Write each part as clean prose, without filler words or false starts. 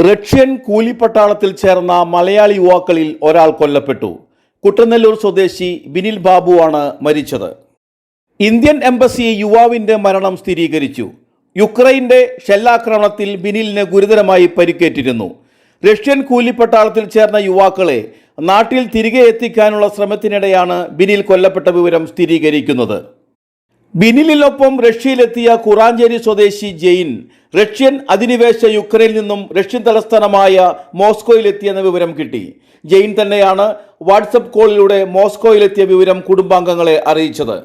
Russian കൂലിപ്പട്ടാളത്തിൽ ചേർന്ന മലയാളി യുവാക്കളിൽ ഒരാൾ കൊല്ലപ്പെട്ടു. കുട്ടനെല്ലൂർ സ്വദേശി ബിനിൽ ബാബുവാണ് മരിച്ചത്. ഇന്ത്യൻ എംബസി യുവാവിന്റെ മരണം സ്ഥിരീകരിച്ചു. യുക്രൈന്റെ ഷെല്ലാക്രമണത്തിൽ ബിനിലിന് ഗുരുതരമായി പരിക്കേറ്റിരുന്നു. റഷ്യൻ കൂലിപ്പട്ടാളത്തിൽ ചേർന്ന യുവാക്കളെ നാട്ടിൽ തിരികെ എത്തിക്കാനുള്ള ശ്രമത്തിനിടെയാണ് ബിനിൽ കൊല്ലപ്പെട്ട വിവരം സ്ഥിരീകരിക്കുന്നത്. ബിനിലിനൊപ്പം റഷ്യയിലെത്തിയ കുറാഞ്ചേരി സ്വദേശി ജെയിൻ റഷ്യൻ അധിനിവേശ യുക്രൈനിൽ നിന്നും റഷ്യൻ തലസ്ഥാനമായ മോസ്കോയിലെത്തിയെന്ന വിവരം കിട്ടി. ജെയിൻ തന്നെയാണ് വാട്സപ്പ് കോളിലൂടെ മോസ്കോയിലെത്തിയ വിവരം കുടുംബാംഗങ്ങളെ അറിയിച്ചത്.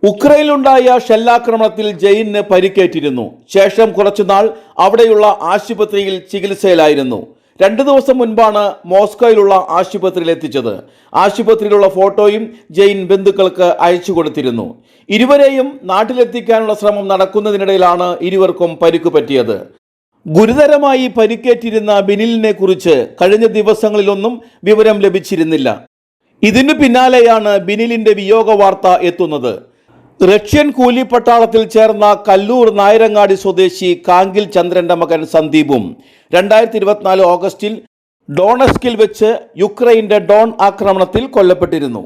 ഉക്രൈനിലുണ്ടായ ഷെല്ലാക്രമണത്തിൽ ജെയിന് പരിക്കേറ്റിരുന്നു. ശേഷം കുറച്ചുനാൾ അവിടെയുള്ള ആശുപത്രിയിൽ ചികിത്സയിലായിരുന്നു. 2 ദിവസം മുൻപാണ് മോസ്കോയിലുള്ള ആശുപത്രിയിൽ എത്തിച്ചത്. ആശുപത്രിയിലുള്ള ഫോട്ടോയും ജെയിൻ ബന്ധുക്കൾക്ക് അയച്ചു കൊടുത്തിരുന്നു. ഇരുവരെയും നാട്ടിലെത്തിക്കാനുള്ള ശ്രമം നടക്കുന്നതിനിടയിലാണ് ഇരുവർക്കും പരിക്കു പറ്റിയത്. ഗുരുതരമായി പരിക്കേറ്റിരുന്ന ബിനിലിനെ കുറിച്ച് കഴിഞ്ഞ ദിവസങ്ങളിലൊന്നും വിവരം ലഭിച്ചിരുന്നില്ല. ഇതിനു പിന്നാലെയാണ് ബിനിലിന്റെ വിയോഗ വാർത്ത എത്തുന്നത്. റഷ്യൻ കൂലിപ്പട്ടാളത്തിൽ ചേർന്ന കല്ലൂർ നായരങ്ങാടി സ്വദേശി കാങ്കിൽ ചന്ദ്രന്റെ മകൻ സന്ദീപും 2024 ഓഗസ്റ്റിൽ ഡോണസ്കിൽ വെച്ച് യുക്രൈന്റെ ഡോൺ ആക്രമണത്തിൽ കൊല്ലപ്പെട്ടിരുന്നു.